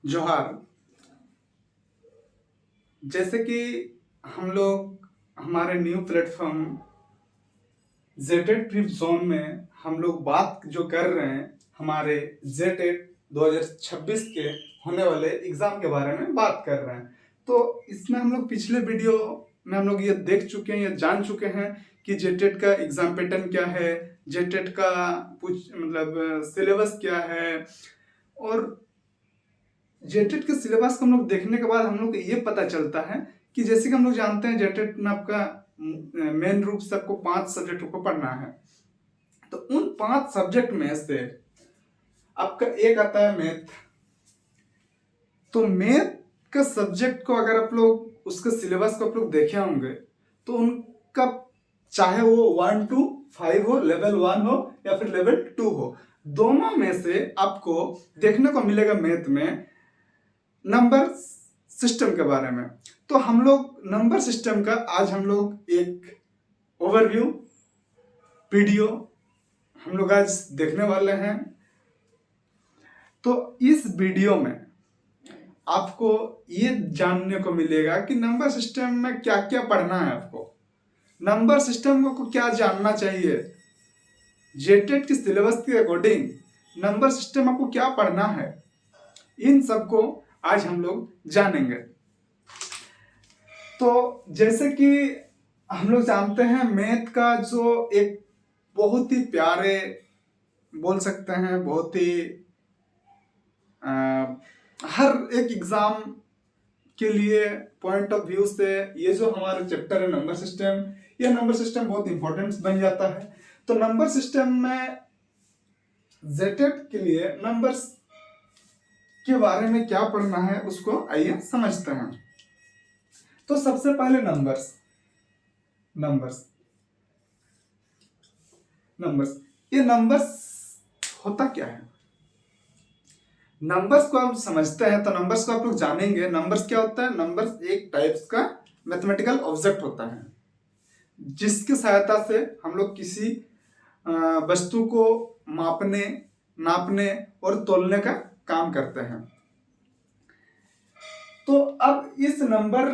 जोहार। जैसे कि हम लोग हमारे न्यू प्लेटफॉर्म जेटेड ट्रिप जोन में हम लोग बात जो कर रहे हैं हमारे जेटेड 2026 के होने वाले एग्जाम के बारे में बात कर रहे हैं। तो इसमें हम लोग पिछले वीडियो में हम लोग ये देख चुके हैं, ये जान चुके हैं कि जेटेड का एग्जाम पैटर्न क्या है, जेटेड का कुछ मतलब सिलेबस क्या है। और जेटेट के सिलेबस को हम लोग देखने के बाद हम लोग को ये पता चलता है कि जैसे कि हम लोग जानते हैं जेटेट में आपका मेन रूप से आपको 5 सब्जेक्ट को पढ़ना है। तो उन 5 सब्जेक्ट में से आपका एक आता है मैथ। तो मैथ का सब्जेक्ट को अगर आप लोग उसके सिलेबस को आप लोग देखे होंगे तो उनका चाहे वो 1 to 5 हो, लेवल 1 हो या फिर लेवल 2 हो, दोनों में से आपको देखने को मिलेगा मैथ में नंबर सिस्टम के बारे में। तो हम लोग नंबर सिस्टम का आज हम लोग एक ओवरव्यू वीडियो हम लोग आज देखने वाले हैं। तो इस वीडियो में आपको ये जानने को मिलेगा कि नंबर सिस्टम में क्या क्या पढ़ना है, आपको नंबर सिस्टम को क्या जानना चाहिए, जेटेट की सिलेबस के अकॉर्डिंग नंबर सिस्टम आपको क्या पढ़ना है, इन सबको आज हम लोग जानेंगे। तो जैसे कि हम लोग जानते हैं मैथ का जो एक बहुत ही प्यारे बोल सकते हैं, बहुत ही हर एक एग्जाम के लिए पॉइंट ऑफ व्यू से ये जो हमारा चैप्टर है नंबर सिस्टम, ये नंबर सिस्टम बहुत इंपॉर्टेंट बन जाता है। तो नंबर सिस्टम में जेटेट के लिए नंबर्स के बारे में क्या पढ़ना है उसको आइए समझते हैं। तो सबसे पहले नंबर्स ये नंबर्स होता क्या है, नंबर्स को आप समझते हैं तो नंबर्स को आप लोग जानेंगे। नंबर्स क्या होता है, नंबर्स एक टाइप्स का मैथमेटिकल ऑब्जेक्ट होता है जिसकी सहायता से हम लोग किसी वस्तु को मापने, नापने और तोलने का काम करते हैं। तो अब इस नंबर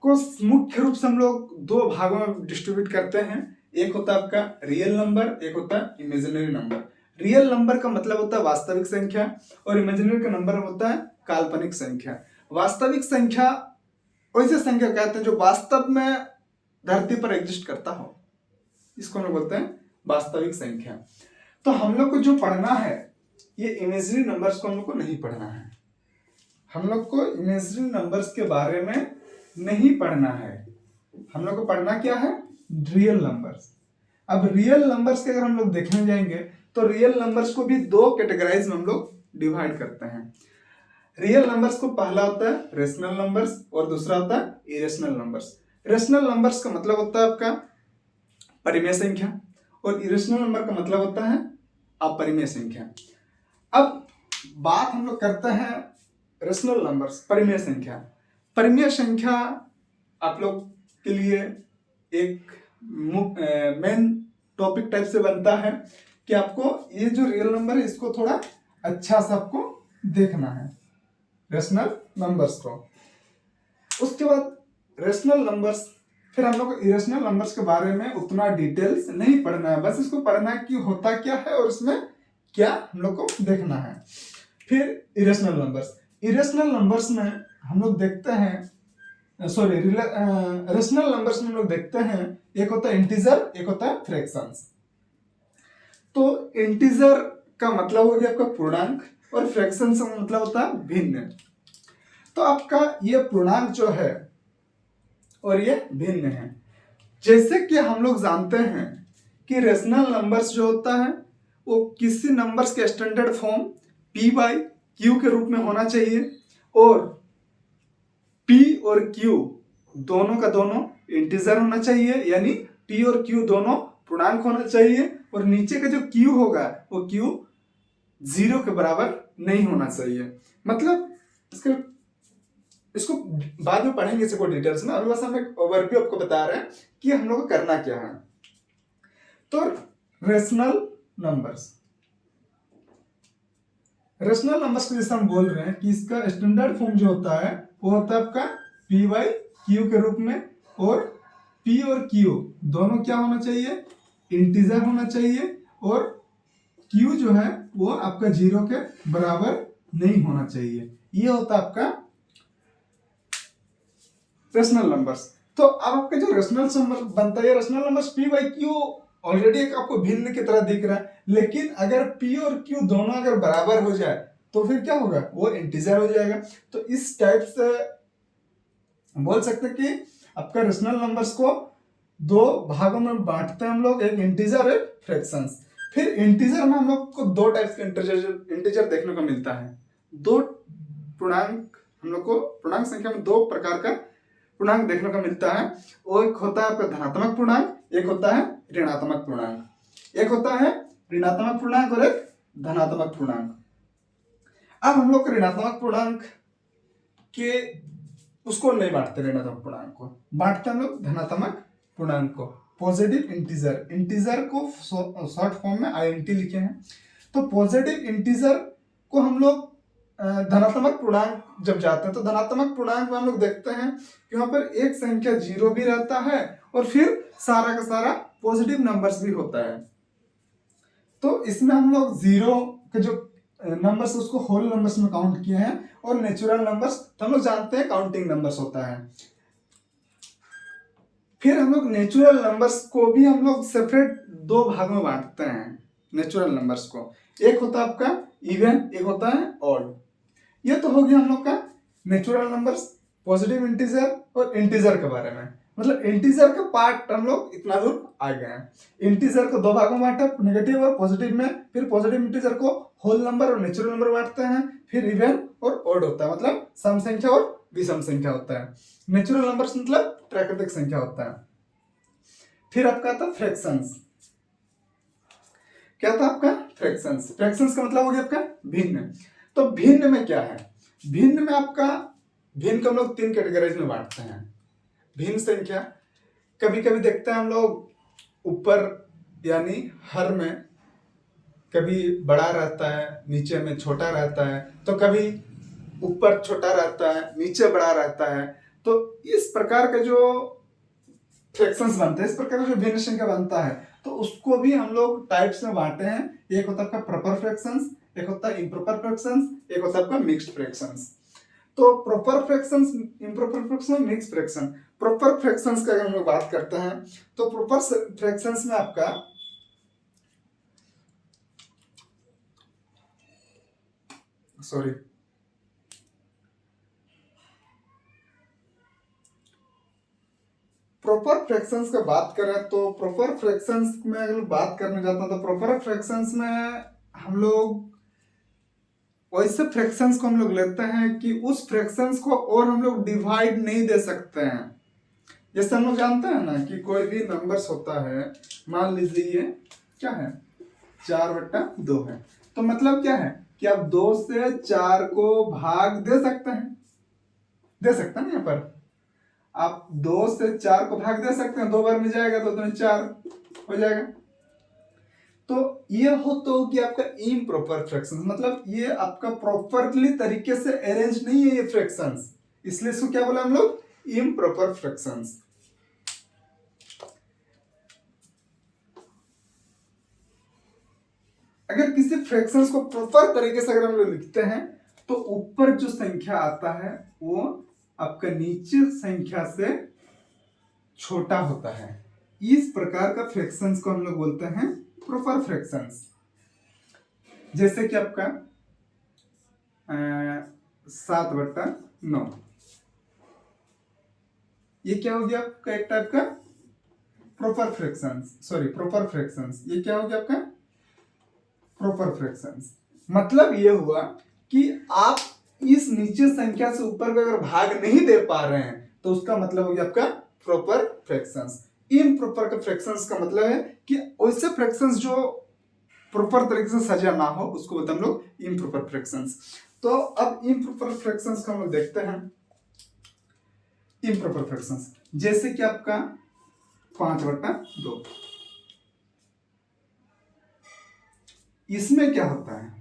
को मुख्य रूप से हम लोग दो भागों में डिस्ट्रीब्यूट करते हैं। एक होता है आपका रियल नंबर, एक होता है इमेजिनरी नंबर। रियल नंबर का मतलब होता है वास्तविक संख्या और इमेजिनरी का नंबर होता है काल्पनिक संख्या। वास्तविक संख्या वैसे संख्या कहते हैं जो वास्तव में धरती पर एग्जिस्ट करता हो, इसको हम लोग बोलते हैं वास्तविक संख्या। तो हम लोग को जो पढ़ना है ये इमेजिनरी नंबर्स को हम लोग को नहीं पढ़ना है। हम लोग को इमेजिनरी नंबर्स के बारे में नहीं पढ़ना है, हम लोग को पढ़ना क्या है, रियल नंबर्स। अब रियल नंबर्स के अगर हम लोग देखने जाएंगे तो रियल नंबर्स को भी दो कैटेगराइज में हम लोग डिवाइड करते हैं। रियल नंबर्स को पहला होता है रेशनल नंबर्स और दूसरा होता है इरेशनल नंबर्स। रेशनल नंबर्स का मतलब होता है आपका परिमेय संख्या और इरेशनल नंबर का मतलब होता है अपरिमेय संख्या। अब बात हम लोग करते हैं रेशनल नंबर्स, परिमेय संख्या। परिमेय संख्या आप लोग के लिए एक मेन टॉपिक टाइप से बनता है कि आपको ये जो रियल नंबर है इसको थोड़ा अच्छा सा आपको देखना है, रेशनल नंबर्स को। उसके बाद रेशनल नंबर्स, फिर हम लोग को इरेशनल नंबर्स के बारे में उतना डिटेल्स नहीं पढ़ना है, बस इसको पढ़ना है कि होता क्या है और इसमें क्या हम लोग को देखना है। फिर इरेशनल नंबर्स, इरेशनल नंबर्स में हम लोग देखते हैं रेशनल नंबर्स में हम लोग देखते हैं एक होता है इंटीजर, एक होता है फ्रैक्शंस। तो इंटीजर का मतलब हो गया आपका पूर्णांक और फ्रैक्शंस का मतलब होता है भिन्न। तो आपका ये पूर्णांक जो है और ये भिन्न है। जैसे कि हम लोग जानते हैं कि रेशनल नंबर्स जो होता है वो किसी नंबर्स के स्टैंडर्ड फॉर्म p/q के रूप में होना चाहिए और p और q दोनों का दोनों इंटीजर होना चाहिए, यानी p और q दोनों पूर्णांक होना चाहिए और नीचे का जो q होगा वो q 0 के बराबर नहीं होना चाहिए। मतलब इसको बाद में पढ़ेंगे इसको डिटेल्स में, अभी बस हम एक ओवरव्यू आपको बता रहे हैं कि हम लोग को करना क्या है। तो रेशनल नंबर्स, रेशनल नंबर्स को जैसे हम बोल रहे हैं कि इसका स्टैंडर्ड फॉर्म जो होता है वो होता है आपका पी बाई क्यू के रूप में, और पी और क्यू दोनों क्या होना चाहिए, इंटीजर होना चाहिए, और क्यू जो है वो आपका 0 के बराबर नहीं होना चाहिए। ये होता है आपका रेशनल नंबर्स। तो अब आपका जो रेशनल नंबर बनता है, rational numbers P by Q already एक आपको भिन्न की तरह दिख रहा है, लेकिन अगर पी और क्यू दोनों अगर बराबर हो जाए तो फिर क्या होगा, वो इंटीजर हो जाएगा। तो इस टाइप से बोल सकते हैं कि आपका रेशनल नंबर्स को दो भागों में बांटते हैं हम लोग, एक इंटीजर एक फ्रैक्शंस। फिर इंटीजर में हम लोग को दो टाइप्स के इंटीजर देखने को मिलता है। दो पूर्णांक हम लोग को पूर्णांक संख्या में दो प्रकार का पूर्णांक देखने को मिलता है। वो एक होता है आपका धनात्मक पूर्णांक, एक होता है ऋणात्मक पूर्णांक। एक होता है ऋणात्मक पूर्णांक और एक धनात्मक पूर्णांक। अब हम लोग ऋणात्मक पूर्णांक के उसको नहीं बांटते, ऋणात्मक पूर्णांक को बांटते हम लोग धनात्मक पूर्णांक को। पॉजिटिव इंटीजर, इंटीजर को शॉर्ट फॉर्म में आईएनटी लिखे हैं। तो पॉजिटिव इंटीजर को हम लोग धनात्मक पूर्णांक जब जाते हैं तो धनात्मक पूर्णांक में हम लोग देखते हैं कि वहां पर एक संख्या 0 भी रहता है और फिर सारा का सारा पॉजिटिव नंबर्स भी होता है। तो इसमें हम लोग 0 के जो नंबर्स उसको होल नंबर्स में काउंट किए हैं, और नेचुरल नंबर्स तो हम लोग जानते हैं काउंटिंग नंबर्स होता है। फिर हम लोग नेचुरल नंबर्स को भी हम लोग सेपरेट दो भागों में बांटते हैं। नेचुरल नंबर्स को एक होता है आपका इवन, एक होता है ऑड। ये तो हो गया हम लोग का नेचुरल नंबर्स, पॉजिटिव इंटीजर और इंटीजर के बारे में। मतलब इंटीजर का पार्ट हम लोग इतना दूर आ गए हैं। इंटीजर को दो भागों में बांटा, नेगेटिव और पॉजिटिव में। फिर पॉजिटिव इंटीजर को होल नंबर और नेचुरल नंबर बांटते हैं। फिर इवन और ऑड होता है, मतलब सम संख्या और विषम संख्या होता है। नेचुरल नंबर्स मतलब प्राकृतिक संख्या होता है। फिर आपका आता है फ्रैक्शंस। क्या था आपका फ्रैक्शंस? फ्रैक्शंस का मतलब हो गया आपका भिन्न। तो भिन्न में क्या है? भिन्न में आपका भिन्न को हम लोग तीन कैटेगरीज में बांटते हैं। भिन्न संख्या कभी कभी देखते हैं हम लोग ऊपर यानी हर में कभी बड़ा रहता है, नीचे में छोटा रहता है, तो कभी ऊपर छोटा रहता है, नीचे बड़ा रहता है। तो इस प्रकार के जो फ्रैक्शंस बनते हैं, इस प्रकार का जो भिन्न संख्या बनता है, तो उसको भी हम लोग टाइप्स में बांटे हैं। एक होता है आपका प्रॉपर फ्रैक्शंस, एक होता है इम्प्रॉपर फ्रैक्शंस, एक होता है आपका मिक्स्ड फ्रैक्शंस। तो proper fractions, improper fraction, mixed fraction. Proper fractions का अगर हम लोग बात करते हैं तो प्रॉपर फ्रैक्शंस में आपका प्रॉपर फ्रैक्शंस का बात करें तो प्रॉपर फ्रैक्शंस में अगर बात करने जाता हूं तो प्रॉपर फ्रैक्शंस में हम लोग वैसे फ्रैक्शंस को हम लोग लेते हैं कि उस फ्रैक्शंस को और हम लोग डिवाइड नहीं दे सकते हैं। जैसे हम लोग जानते हैं ना कि कोई भी नंबर्स होता है, मान लीजिए ये क्या है 4/2 है, तो मतलब क्या है कि आप 2 से 4 को भाग दे सकते हैं, दे सकते हैं। यहाँ पर आप 2 से 4 को भाग दे सकते हैं, 2 बार में जाएगा तो 4 हो जाएगा। तो ये हो तो कि आपका इम्प्रॉपर फ्रैक्शंस, मतलब ये आपका प्रॉपरली तरीके से अरेंज नहीं है ये फ्रैक्शंस, इसलिए इसको क्या बोला हम लोग, इम्प्रॉपर फ्रैक्शंस। अगर किसी फ्रैक्शंस को प्रॉपर तरीके से अगर हम लोग लिखते हैं तो ऊपर जो संख्या आता है वो आपका नीचे संख्या से छोटा होता है। इस प्रकार का फ्रैक्शंस को हम लोग बोलते हैं प्रॉपर फ्रैक्शंस। जैसे कि आपका 7/9, ये क्या हो गया आपका एक टाइप का प्रॉपर फ्रैक्शंस। ये क्या हो गया आपका प्रॉपर फ्रैक्शंस। मतलब ये हुआ कि आप इस नीचे संख्या से ऊपर को अगर भाग नहीं दे पा रहे हैं तो उसका मतलब हो गया आपका प्रॉपर फ्रैक्शंस। इम्प्रॉपर का फ्रैक्शंस का मतलब है कि वैसे फ्रैक्शंस जो प्रॉपर तरीके से सजा ना हो उसको बोलते हैं हम लोग इम्प्रॉपर फ्रैक्शंस। तो अब इम्प्रॉपर फ्रैक्शंस का हम लोग देखते हैं। इम्प्रॉपर फ्रैक्शंस जैसे कि आपका 5/2, इसमें क्या होता है,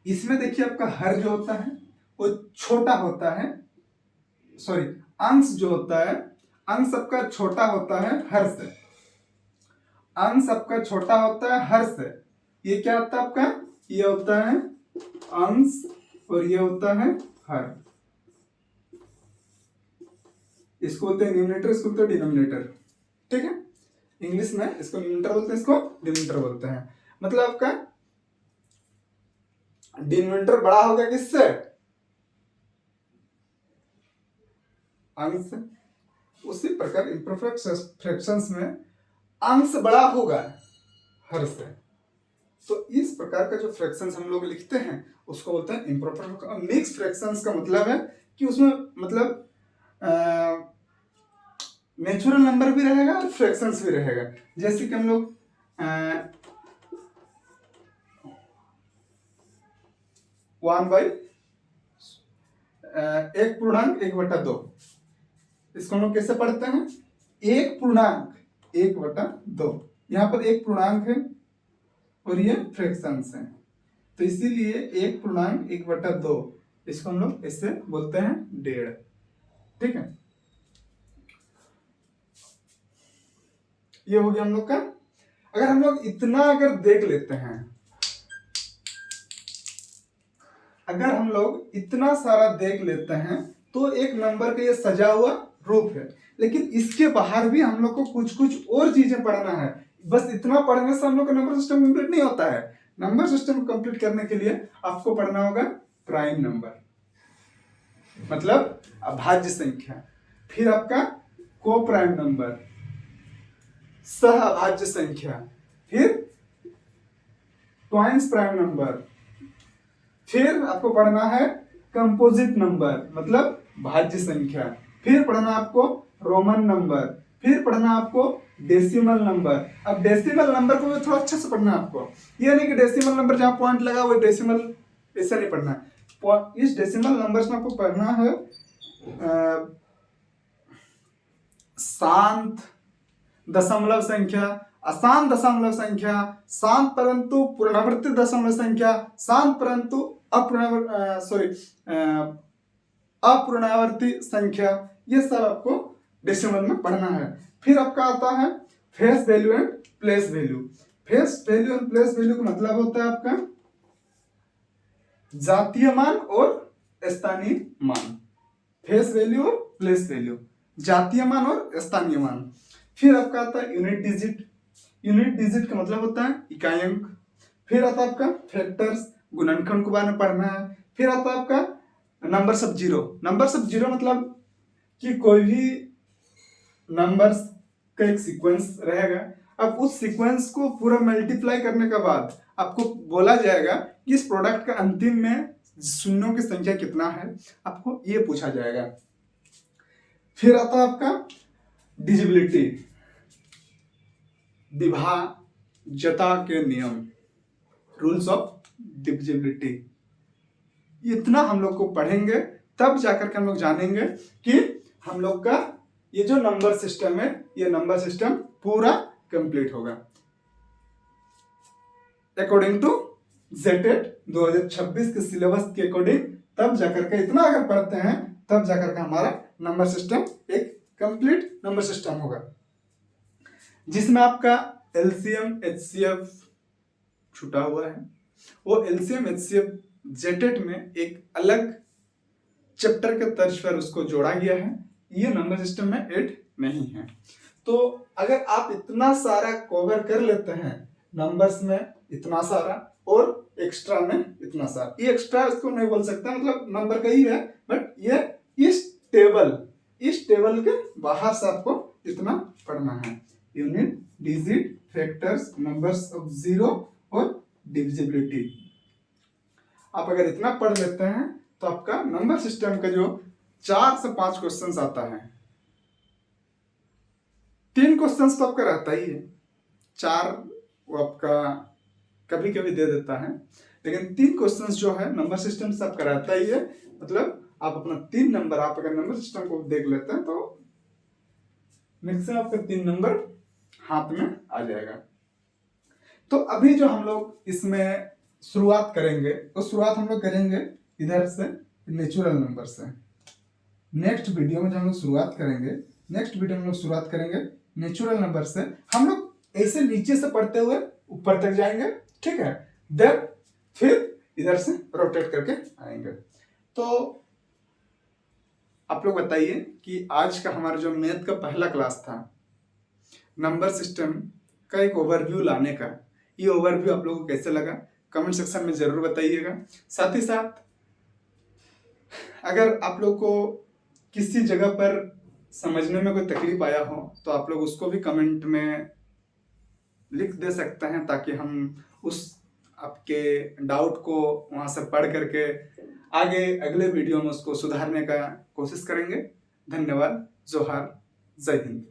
इसमें देखिए आपका हर जो होता है वो छोटा होता है, सॉरी अंश जो होता है, अंश सबका छोटा होता है हर से, अंश सबका छोटा होता है हर से। ये क्या होता है आपका, ये होता है अंश और ये होता है हर। इसको बोलते हैं न्यूमरेटर, इसको बोलते हैं डिनोमिनेटर। ठीक है, इंग्लिश में इसको न्यूमरेटर बोलते हैं, इसको डिनोमिनेटर बोलते हैं। मतलब आपका डिनोमिनेटर बड़ा होगा किससे, अंश। उसी प्रकार इम्परफेक्ट फ्रैक्शंस में अंश बड़ा होगा हर से। तो इस प्रकार का जो फ्रैक्शंस हम लोग लिखते हैं उसको बोलते हैं इम्परफेक्ट। मिक्स फ्रैक्शंस का मतलब है कि उसमें मतलब नेचुरल नंबर भी रहेगा और फ्रैक्शंस भी रहेगा। जैसे कि हम लोग 1/1/2 इसको हम लोग कैसे पढ़ते हैं, 1/1/2। यहाँ पर 1 पूर्णांक है और ये फ्रैक्शंस है, तो इसीलिए 1/1/2 इसको हम लोग इससे बोलते हैं 1.5। ठीक है, ये हो गया हम लोग का। अगर हम लोग इतना अगर देख लेते हैं, अगर हम लोग इतना सारा देख लेते हैं तो एक नंबर का ये सजा हुआ रूप है। लेकिन इसके बाहर भी हम लोग को कुछ कुछ और चीजें पढ़ना है। बस इतना पढ़ने से हम लोग का नंबर सिस्टम कंप्लीट नहीं होता है। नंबर सिस्टम कंप्लीट करने के लिए आपको पढ़ना होगा प्राइम नंबर, मतलब अभाज्य संख्या, फिर आपका को प्राइम नंबर, सह अभाज्य संख्या, फिर ट्वाइंस प्राइम नंबर, फिर आपको पढ़ना है कंपोजिट नंबर मतलब भाज्य संख्या, फिर पढ़ना आपको रोमन नंबर, फिर पढ़ना आपको डेसिमल नंबर। अब डेसिमल नंबर को थोड़ा अच्छे से पढ़ना है आपको। ये नहीं कि डेसिमल नंबर जहां पॉइंट लगा वो डेसिमल, ऐसा नहीं पढ़ना है। इस डेसिमल नंबर्स में आपको पढ़ना है शांत दशमलव संख्या, अशांत दशमलव संख्या, शांत परंतु पुनरावर्तित दशमलव संख्या, शांत परंतु अपुनरावर्ती संख्या, ये सब आपको डेसिमल में पढ़ना है। फिर आपका आता है face value and place value. Face value and place value का मतलब होता है आपका जातीय मान और स्थानीय मान। फेस वैल्यू और प्लेस वैल्यू, जातीय मान और स्थानीय मान। फिर आपका आता है यूनिट डिजिट। यूनिट डिजिट का मतलब होता है इकाई अंक। फिर आता है आपका फैक्टर्स, गुणनखंड के बारे में पढ़ना है। फिर आता है आपका numbers of zero. Numbers of zero मतलब कि कोई भी नंबर्स का एक सीक्वेंस रहेगा। अब उस सीक्वेंस को पूरा मल्टीप्लाई करने के बाद आपको बोला जाएगा कि इस प्रोडक्ट का अंतिम में शून्यों की संख्या कितना है, आपको ये पूछा जाएगा। फिर आता है आपका डिजिबिलिटी, विभाज्यता के नियम, रूल्स ऑफ डिविजिबिलिटी। इतना हम लोग को पढ़ेंगे तब जाकर के हम लोग जानेंगे कि हम लोग का ये जो नंबर सिस्टम है, ये नंबर सिस्टम पूरा कंप्लीट होगा अकॉर्डिंग टू जेटेट 2026 के सिलेबस के अकॉर्डिंग। तब जाकर के इतना अगर पढ़ते हैं तब जाकर के हमारा नंबर सिस्टम एक कंप्लीट नंबर सिस्टम होगा, जिसमें आपका एलसीएम एचसीएफ छूटा हुआ है। वो एलसीएम एचसीएफ जेटेट में एक अलग चैप्टर के तर्ज पर उसको जोड़ा गया है, ये नंबर सिस्टम में ऐड नहीं है। तो अगर आप इतना सारा कवर कर लेते हैं नंबर्स में, इतना सारा और एक्स्ट्रा में इतना सारा, ये एक्स्ट्रा इसको नहीं बोल सकता, मतलब नंबर का ही है, बट ये इस टेबल के बाहर से आपको इतना पढ़ना है। Unit, digit, factors, numbers of zero और डिविजिबिलिटी। आप अगर इतना पढ़ लेते हैं तो आपका नंबर सिस्टम का जो 4 से 5 क्वेश्चंस आता है, 3 क्वेश्चंस तो आपका रहता ही है, 4 वो आपका कभी कभी दे देता है, लेकिन 3 क्वेश्चंस जो है नंबर सिस्टम से आपका रहता ही है। मतलब आप अपना 3 नंबर, आप अगर नंबर सिस्टम को देख लेते हैं तो मैक्सिमम आपका 3 नंबर हाथ में आ जाएगा। तो अभी जो हम लोग इसमें शुरुआत करेंगे तो शुरुआत हम लोग करेंगे इधर से नेचुरल नंबर से। नेक्स्ट वीडियो में जब हम लोग शुरुआत करेंगे, नेक्स्ट वीडियो में हम लोग शुरुआत करेंगे नेचुरल नंबर से। हम लोग ऐसे नीचे से पढ़ते हुए ऊपर तक जाएंगे, ठीक है। देन फिर इधर से रोटेट करके आएंगे। तो आप लोग बताइए कि आज का हमारा जो मैथ का पहला क्लास था, नंबर सिस्टम का एक ओवरव्यू लाने का, ये ओवरव्यू आप लोगों को कैसे लगा कमेंट सेक्शन में जरूर बताइएगा। साथ ही साथ अगर आप लोग को किसी जगह पर समझने में कोई तकलीफ आया हो तो आप लोग उसको भी कमेंट में लिख दे सकते हैं, ताकि हम उस आपके डाउट को वहां से पढ़ करके आगे अगले वीडियो में उसको सुधारने का कोशिश करेंगे। धन्यवाद। जोहार। जय हिंद।